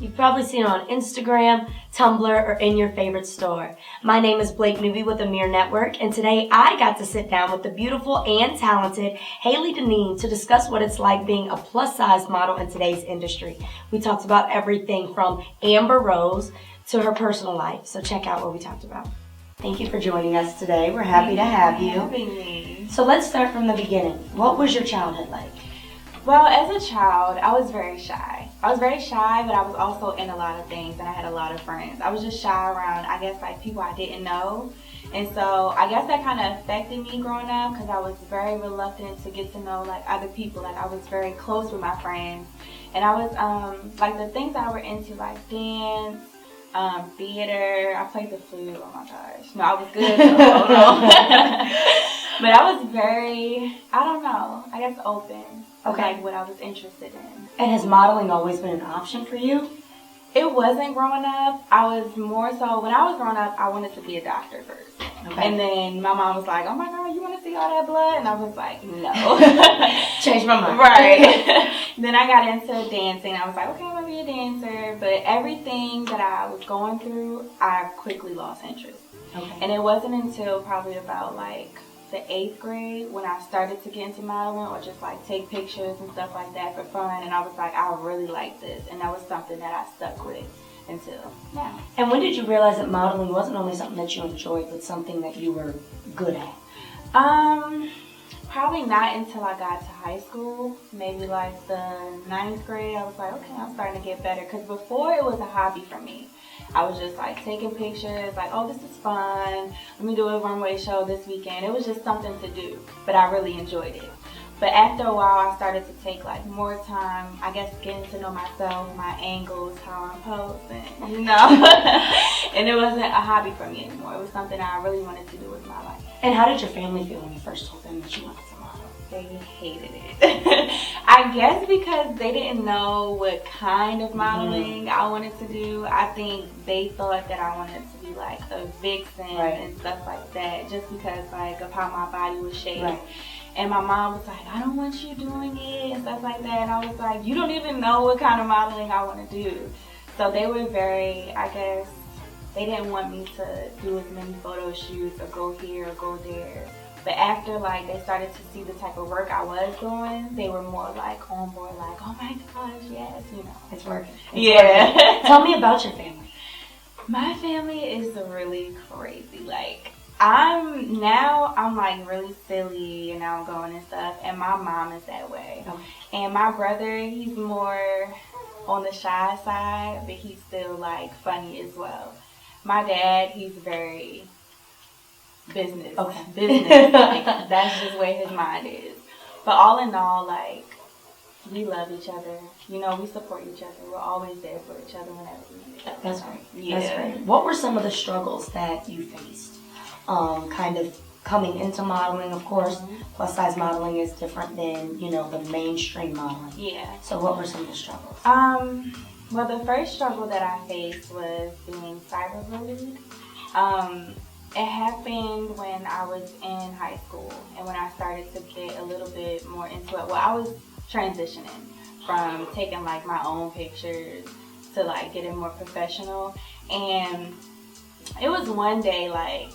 You've probably seen it on Instagram, Tumblr, or in your favorite store. My name is Blake Newby with Amir Network, and today I got to sit down with the beautiful and talented Halle Deneen to discuss what it's like being a plus-size model in today's industry. We talked about everything from Amber Rose to her personal life, so check out what we talked about. Thank you for joining us today. We're happy to have you. Having me. So let's start from the beginning. What was your childhood like? Well, as a child, I was very shy. But I was also in a lot of things, and I had a lot of friends. I was just shy around, I guess, like people I didn't know. And so I guess that kind of affected me growing up because I was very reluctant to get to know like other people. Like I was very close with my friends. And I was like the things that I were into, like dance, theater. I played the flute. Oh my gosh. No, I was good. But I was very, I don't know, I guess open. Okay. Like what I was interested in. And has modeling always been an option for you? It wasn't growing up. I was more so, when I was growing up, I wanted to be a doctor first. Okay. And then my mom was like, oh my God, you want to see all that blood? And I was like, no. Changed my mind. Right. Then I got into dancing. I was like, okay, I'm going to be a dancer. But everything that I was going through, I quickly lost interest. Okay. And it wasn't until probably about like the 8th grade when I started to get into modeling or just like take pictures and stuff like that for fun, and I was like, I really like this, and that was something that I stuck with until now. And when did you realize that modeling wasn't only something that you enjoyed, but something that you were good at? Probably not until I got to high school. Maybe like the 9th grade, I was like, okay, I'm starting to get better, because before it was a hobby for me. I was just like taking pictures, like, oh, this is fun. Let me do a runway show this weekend. It was just something to do, but I really enjoyed it. But after a while, I started to take like more time, I guess, getting to know myself, my angles, how I'm posing, you know. And it wasn't a hobby for me anymore. It was something I really wanted to do with my life. And how did your family feel when you first told them that you wanted to model? They hated it. I guess because they didn't know what kind of modeling I wanted to do. I think they thought that I wanted to be like a vixen and stuff like that, just because like of how my body was shaped. Right. And my mom was like, I don't want you doing it and stuff like that. And I was like, you don't even know what kind of modeling I want to do. So they were very, I guess, they didn't want me to do as many photo shoots or go here or go there. But after like they started to see the type of work I was doing, they were more like on board, like, oh my gosh, yes, you know. It's working. Yeah. Working. Tell me about your family. My family is really crazy. Like I'm like really silly and outgoing and stuff, and my mom is that way. Okay. And my brother, he's more on the shy side, but he's still like funny as well. My dad, he's very business. Okay. Business. Like, that's just where his mind is. But all in all, like, we love each other. You know, we support each other. We're always there for each other whenever we need it. That's great. Yeah. That's great. What were some of the struggles that you faced? Kind of coming into modeling, of course. Plus size modeling is different than, you know, the mainstream modeling. Yeah. So what were some of the struggles? Well, the first struggle that I faced was being cyberbullied. It happened when I was in high school and when I started to get a little bit more into it. Well, I was transitioning from taking like my own pictures to like getting more professional. And it was one day like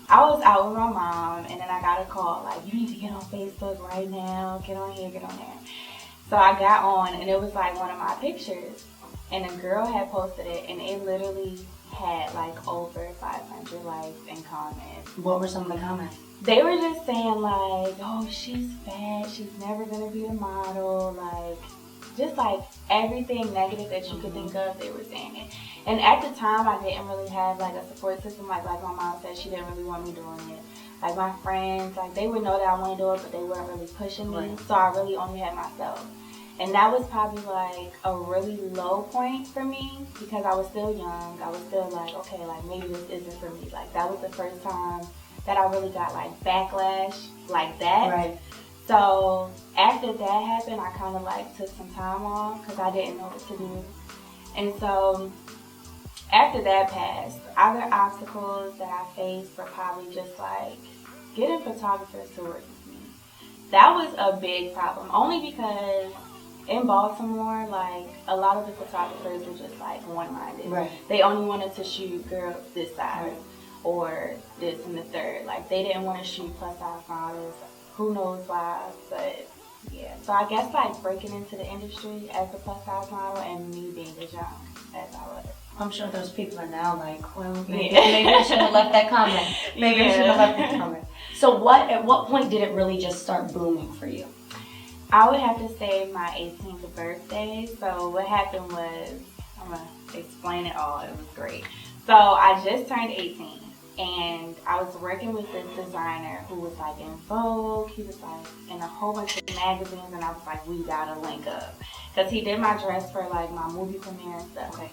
I was out with my mom and then I got a call like, you need to get on Facebook right now. Get on here, get on there. So I got on and it was like one of my pictures and a girl had posted it and it literally had like over 500 likes and comments. What were some of the comments? They were just saying like, oh, she's fat, she's never gonna be a model, like just like everything negative that you could think of, they were saying it. And at the time I didn't really have like a support system, like my mom said she didn't really want me doing it. Like my friends, like they would know that I wanted to do it, but they weren't really pushing me. Right. So I really only had myself. And that was probably like a really low point for me because I was still young. I was still like, okay, like maybe this isn't for me. Like that was the first time that I really got like backlash like that. Right. So after that happened, I kind of like took some time off because I didn't know what to do. And so after that passed, other obstacles that I faced were probably just like getting photographers to work with me. That was a big problem, only because in Baltimore, like, a lot of the photographers were just, like, one-minded. Right. They only wanted to shoot girls this size or this and the third. Like, they didn't want to shoot plus-size models. Who knows why, but, yeah. So I guess, like, breaking into the industry as a plus-size model and me being as young as I was. I'm sure those people are now like, well, maybe I should have left that comment. Maybe I should have left that comment. So at what point did it really just start booming for you? I would have to say my 18th birthday. So what happened was, I'm going to explain it all. It was great. So I just turned 18 and I was working with this designer who was like in Vogue. He was like in a whole bunch of magazines and I was like, we gotta link up. Because he did my dress for like my movie premiere and stuff. Okay.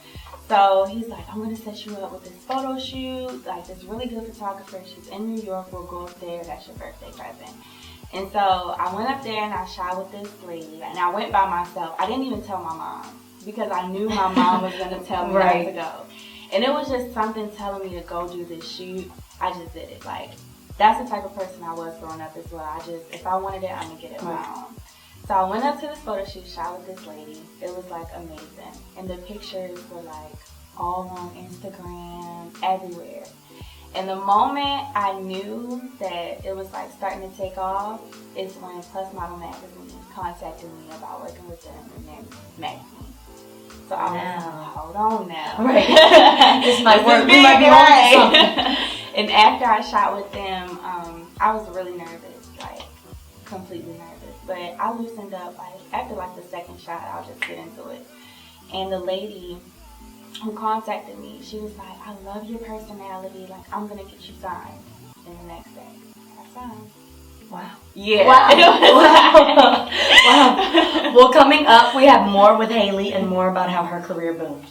So he's like, I'm going to set you up with this photo shoot. Like this really good photographer. She's in New York. We'll go up there. That's your birthday present. And so I went up there and I shot with this lady. And I went by myself. I didn't even tell my mom because I knew my mom was going to tell me not to go. And it was just something telling me to go do this shoot. I just did it. Like, that's the type of person I was growing up as well. If I wanted it, I'm going to get it on my own. So I went up to this photo shoot, shot with this lady. It was like amazing. And the pictures were like all on Instagram, everywhere. And the moment I knew that it was like starting to take off is when Plus Model Magazine contacted me about working with them in their magazine. So I was like, hold on now. Right. This might work. We might be on something. And after I shot with them, I was really nervous, like completely nervous. But I loosened up, like after like the second shot, I'll just get into it. And the lady who contacted me, she was like, I love your personality. Like, I'm going to get you signed. And the next day, I signed. Wow. Yeah. Wow. Wow. Well, coming up, we have more with Halle and more about how her career boomed.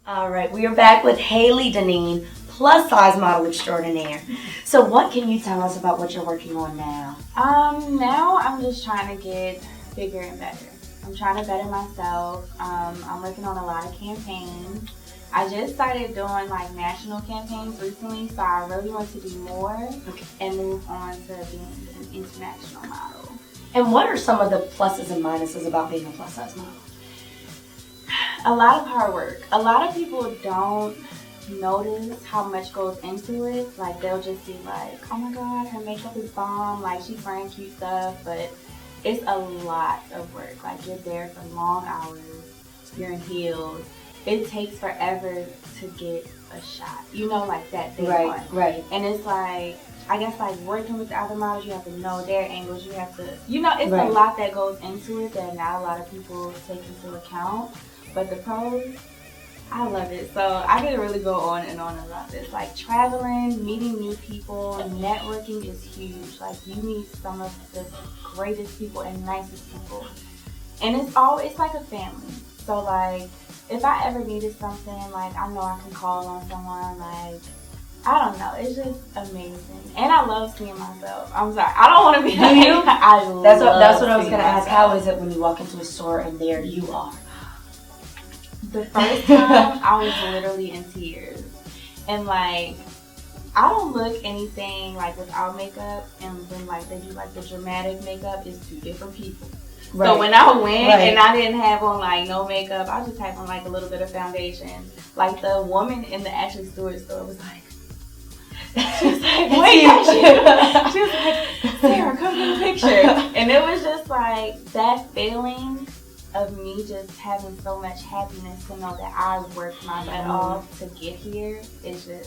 All right, we are back with Halle Deneen, plus size model extraordinaire. So what can you tell us about what you're working on now? Now I'm just trying to get bigger and better. I'm trying to better myself. I'm working on a lot of campaigns. I just started doing like national campaigns recently, so I really want to do more and move on to being an international model. And what are some of the pluses and minuses about being a plus size model? A lot of hard work. A lot of people don't notice how much goes into it. Like they'll just see like, oh my god, her makeup is bomb, like she's wearing cute stuff, but it's a lot of work. Like you're there for long hours, you're in heels. It takes forever to get a shot. You know, like that day one. Right. And it's like, I guess like working with the other models, you have to know their angles, you have to, you know, it's a lot that goes into it that not a lot of people take into account. But the pros, I love it. So I could really go on and on about this. Like traveling, meeting new people, networking is huge. Like you meet some of the greatest people and nicest people. And it's like a family. So like, if I ever needed something, like I know I can call on someone, like, I don't know, it's just amazing. And I love seeing myself. I'm sorry, I don't want to be Do you? I love That's what I was going to myself. ask. How is it when you walk into a store and there you are? The first time, I was literally in tears. And like, I don't look anything like without makeup, and when like they do like the dramatic makeup, it's two different people. Right. So when I went and I didn't have on like no makeup, I just had on like a little bit of foundation. Like the woman in the Ashley Stewart store was like, she was like, wait, you. She was like, Sarah, come get a picture. And it was just like that feeling of me just having so much happiness to know that I worked my butt off to get here. It's the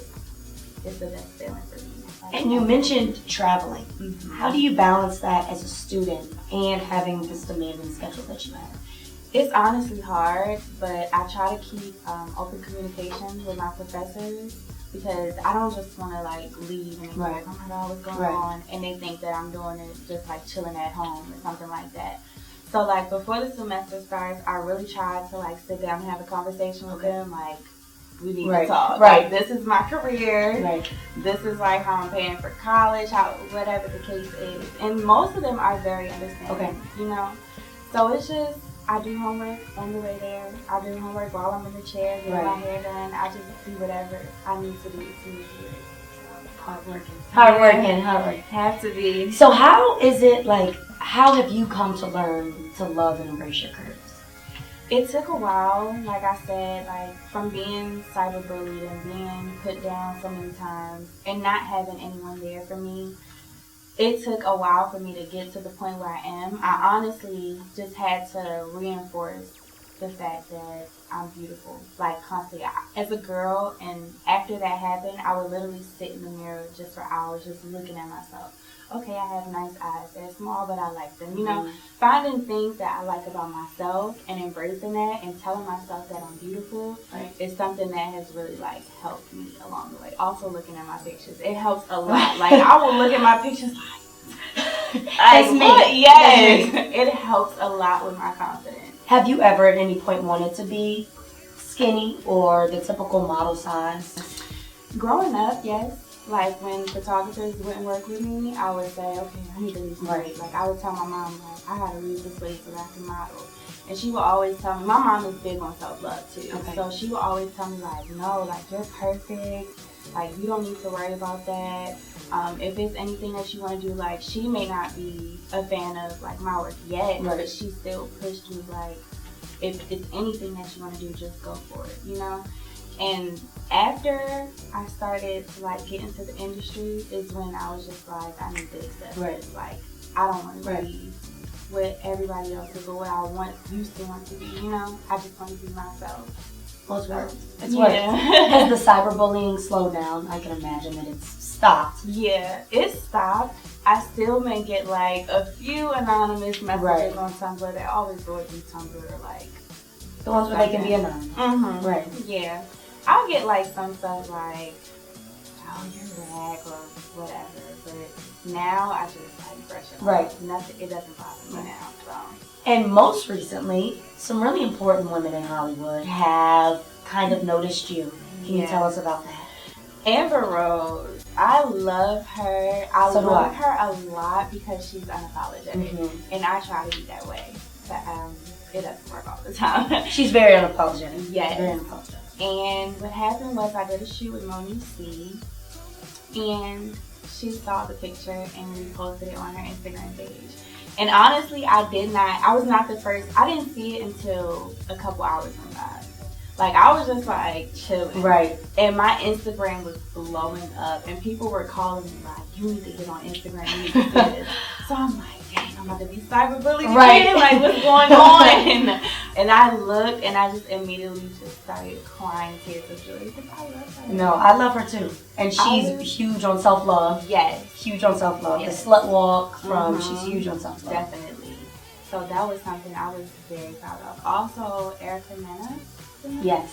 best feeling for me. And you mentioned traveling. Mm-hmm. How do you balance that as a student and having this demanding schedule that you have? It's honestly hard, but I try to keep open communication with my professors because I don't just want to like leave and be like, oh my god, what's going on? And they think that I'm doing it just like chilling at home or something like that. So like before the semester starts, I really try to like sit down and have a conversation with them, like, we need to talk. Like, this is my career. This is like how I'm paying for college, whatever the case is. And most of them are very understanding, you know? So it's just, I do homework on the way there. I do homework while I'm in the chair, getting my hair done. I just do whatever I need to do to move here. Hardworking. Have to be. So how is it like? How have you come to learn to love and embrace your curves? It took a while, like I said, like from being cyberbullied and being put down so many times and not having anyone there for me. It took a while for me to get to the point where I am. I honestly just had to reinforce the fact that I'm beautiful, like constantly. As a girl, and after that happened, I would literally sit in the mirror just for hours, just looking at myself. Okay, I have nice eyes. They're small, but I like them. You know, finding things that I like about myself and embracing that and telling myself that I'm beautiful is something that has really, like, helped me along the way. Also, looking at my pictures. It helps a lot. Like, I will look at my pictures like, That's me. Yes. It helps a lot with my confidence. Have you ever at any point wanted to be skinny or the typical model size? Growing up, yes. Like, when photographers wouldn't work with me, I would say, okay, I need to lose some weight. Like, I would tell my mom, like, I gotta lose this weight so that I can model. And she would always tell me, my mom is big on self-love, too. Okay. So she would always tell me, like, no, like, you're perfect. Like, you don't need to worry about that. If it's anything that you want to do, like, she may not be a fan of, like, my work yet, but she still pushed me, like, if it's anything that you want to do, just go for it, you know? And after I started to, like, get into the industry is when I was just like, I need to accept this. Like, I don't want to be what everybody else is or what I used to want to be, you know? I just want to be myself. Well, it's worked. It's worked. Has the cyberbullying slowed down? I can imagine that it's stopped. Yeah, it stopped. I still may get, like, a few anonymous messages on Tumblr. They always go through Tumblr, like, the ones where they can be anonymous. Mm-hmm. Right. Yeah. I'll get, like, some stuff like, oh, you're whack or whatever. But now I just, like, brush it off. Nothing, it doesn't bother me now, so. And most recently, some really important women in Hollywood have kind of noticed you. Can you tell us about that? Amber Rose. I love her. I love her a lot because she's unapologetic. And I try to be that way. But it doesn't work all the time. She's very unapologetic. Yes. Very unapologetic. And what happened was I did a shoot with Monique C. And she saw the picture and reposted it on her Instagram page. And honestly, I was not the first. I didn't see it until a couple hours went by. Like, I was just, like, chilling. Right. And my Instagram was blowing up. And people were calling me, like, you need to get on Instagram. You need to do this. So I'm like, dang, I'm about to be cyberbullied again. Like, what's going on? And I looked, and I just immediately just started crying tears of joy. Because I love her. No, I love her, too. And she's huge on self-love. Yes. Huge on self-love. Yes. The slut walk from, she's huge on self-love. Definitely. So that was something I was very proud of. Also, Erica Mena. Yes.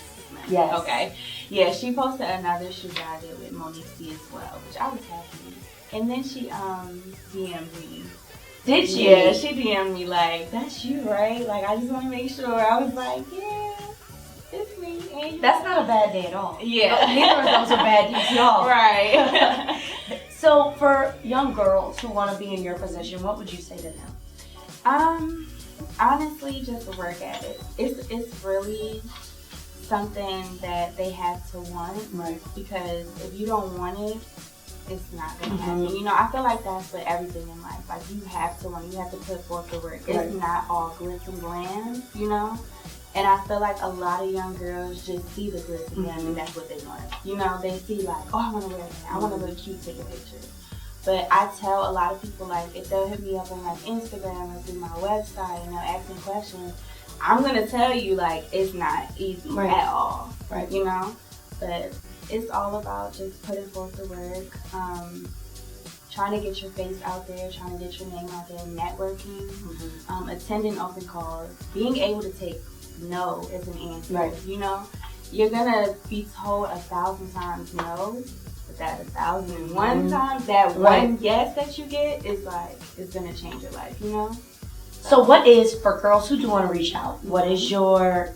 Okay. Yeah, she posted another shoot that I did with Monique C as well, which I was happy. And then she DM'd me. Did she? Yeah, she DM'd me like, that's you, right? Like, I just want to make sure. I was like, yeah, it's me. And that's not a bad day at all. Yeah. Neither of those are bad days at all. Right. So for young girls who want to be in your position, what would you say to them? Honestly, just work at it. It's really something that they have to want, because if you don't want it, it's not going to happen. You know, I feel like that's for everything in life. Like, you have to want it. You have to put forth the work. It's not all glitz and glam, you know? And I feel like a lot of young girls just see the glitz and glam and that's what they want. You know, they see like, oh, I want to wear that. I want to look cute, take a picture. But I tell a lot of people, like, if they'll hit me up on, like, Instagram or through my website and they'll ask me questions, I'm going to tell you, like, it's not easy at all, you know? But it's all about just putting forth the work, trying to get your face out there, trying to get your name out there, networking, attending open calls, being able to take no as an answer, you know? You're going to be told 1,000 times no, but that 1,001 times, that one yes that you get is, like, it's going to change your life, you know? So what is, for girls who do want to reach out, what is your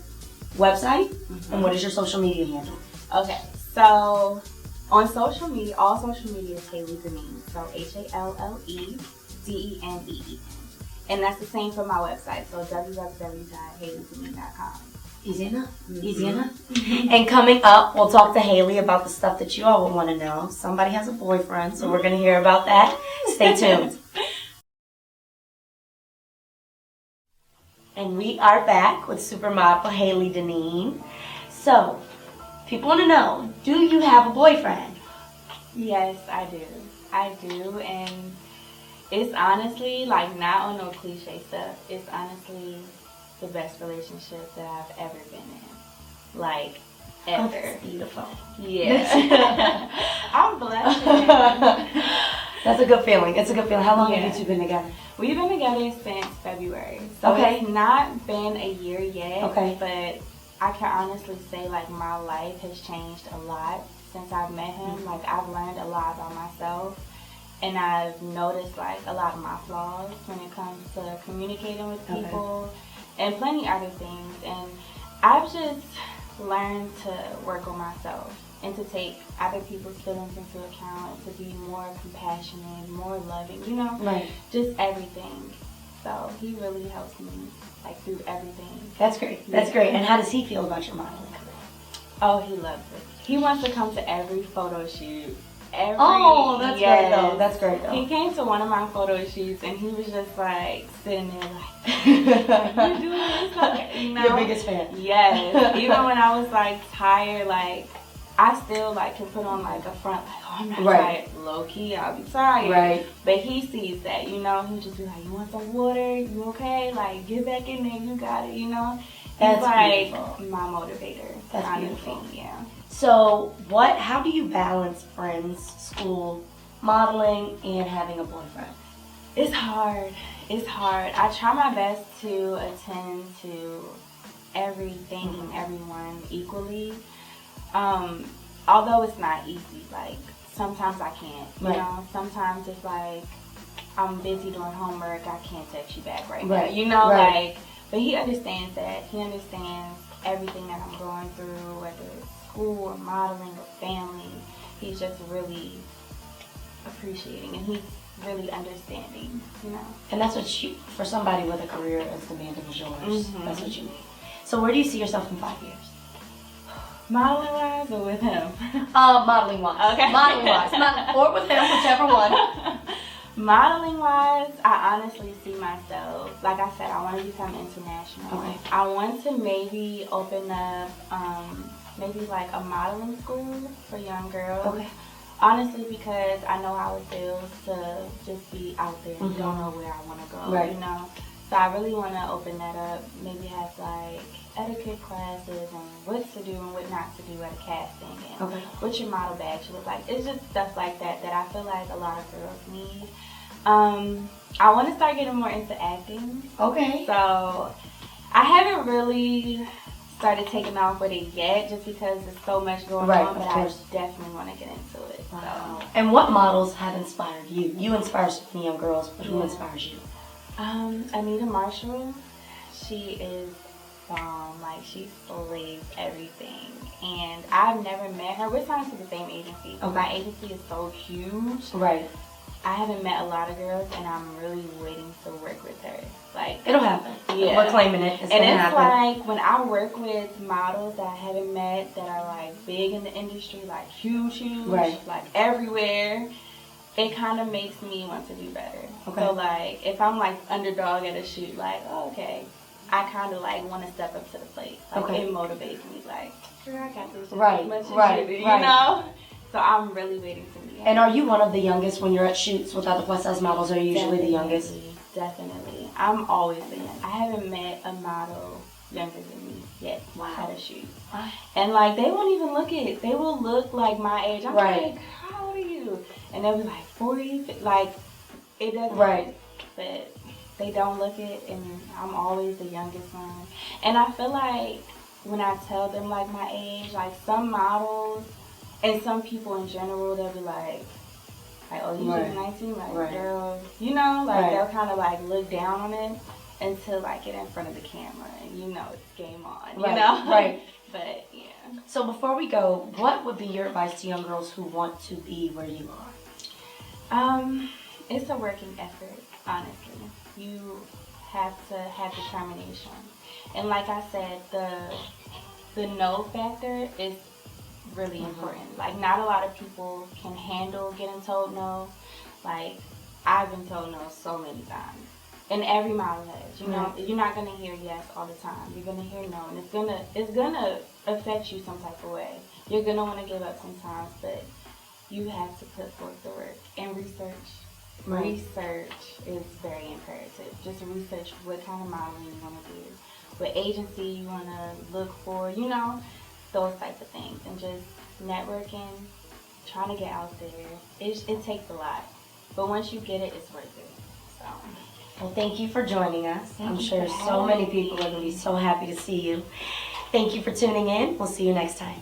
website and what is your social media handle? Okay, so on social media, all social media is Halle Deneen. So HALLEDENEEN. And that's the same for my website, so www.halledeneen.com. Easy enough. Easy enough. And coming up, we'll talk to Haley about the stuff that you all would want to know. Somebody has a boyfriend, so we're going to hear about that. Stay tuned. And we are back with supermodel Halle Deneen. So, people want to know, do you have a boyfriend? Yes, I do. I do, and it's honestly, like, not on no cliche stuff. It's honestly the best relationship that I've ever been in. Like, ever. Oh, that's beautiful. Yeah. I'm blushing. That's a good feeling. It's a good feeling. How long have you two been together? We've been together since February. So it's not been a year yet. Okay. But I can honestly say, like, my life has changed a lot since I've met him. Like, I've learned a lot about myself. And I've noticed, like, a lot of my flaws when it comes to communicating with people and plenty other things. And I've just learned to work on myself and to take other people's feelings into account and to be more compassionate, more loving, you know? Right. Just everything. So he really helps me, like, through everything. That's great. That's great. And how does he feel about your modeling career? Oh, he loves it. He wants to come to every photo shoot. That's great though. That's great though. He came to one of my photo shoots and he was just like sitting there like, you doing this? Like, you know? Your biggest fan. Yes. Even when I was like tired, like I still like can put on like a front like, oh, I'm not tired. Low key, I'll be tired. Right. But he sees that, you know. He just be like, you want some water? You okay? Like get back in there. You got it. You know. That's He's like beautiful. my motivator. That's honestly. beautiful. Yeah. So, how do you balance friends, school, modeling, and having a boyfriend? It's hard. It's hard. I try my best to attend to everything and everyone equally. Although it's not easy. Like, sometimes I can't. You know? Sometimes it's like, I'm busy doing homework. I can't text you back right now. You know? Like, but he understands that. He understands everything that I'm going through, whether it's school or modeling or family. He's just really appreciating and he's really understanding, you know. And that's what for somebody with a career as demanding as yours, that's what you need. So where do you see yourself in 5 years? Modeling wise or with him? Modeling wise. Okay. Modeling wise. Or with him, whichever one. Modeling wise, I honestly see myself, like I said, I want to become international. Okay. I want to maybe open up maybe like a modeling school for young girls. Okay. Honestly, because I know how it feels to just be out there and don't know where I want to go, you know. So I really want to open that up, maybe have like etiquette classes and what to do and what not to do at a casting and what your model badge should look like. It's just stuff like that that I feel like a lot of girls need. I want to start getting more into acting. Okay. So I haven't really started taking off with it yet just because there's so much going on, but I definitely want to get into it. Wow. So. And what models have inspired you? You inspire so many young girls, but who inspires you? Anita Marshall, she is bomb. Like, she slays everything. And I've never met her. We're signed to the same agency. Okay. My agency is so huge. Right. I haven't met a lot of girls, and I'm really waiting to work with her. Like, it'll happen. Yeah. We're claiming it. It's like when I work with models that I haven't met that are like big in the industry, like huge, like everywhere, it kind of makes me want to do better. Okay. So like if I'm like underdog at a shoot, like okay, I kind of like want to step up to the plate. Like it motivates me. Like sure, I got this. You know. So I'm really waiting to meet her. And are you one of the youngest when you're at shoots with other plus size models? Are you usually the youngest? Definitely. I'm always the youngest. I haven't met a model younger than me yet at a shoot. Wow. And like they won't even look it. They will look like my age. I'm like, how old are you? And they'll be like 40. Like it doesn't. Right. But they don't look it, and I'm always the youngest one. And I feel like when I tell them like my age, like some models. And some people in general, they'll be like oh, you just 19? Like, girl, you know, like, they'll kind of, like, look down on it until I get in front of the camera and, you know, it's game on, you know? Right. But, yeah. So before we go, what would be your advice to young girls who want to be where you are? It's a working effort, honestly. You have to have determination. And like I said, the no factor is really important. Like, not a lot of people can handle getting told no. Like, I've been told no so many times. And every mileage, you know, you're not gonna hear yes all the time. You're gonna hear no, and it's gonna affect you some type of way. You're gonna want to give up sometimes, but you have to put forth the work and research. Research is very imperative. Just research what kind of modeling you want to do, what agency you want to look for, you know, those type of things, and just networking, trying to get out there. It takes a lot, but once you get it, it's worth it. So. Well, thank you for joining us. I'm sure for so many having people are going to me. be so happy to see you. Thank you for tuning in. We'll see you next time.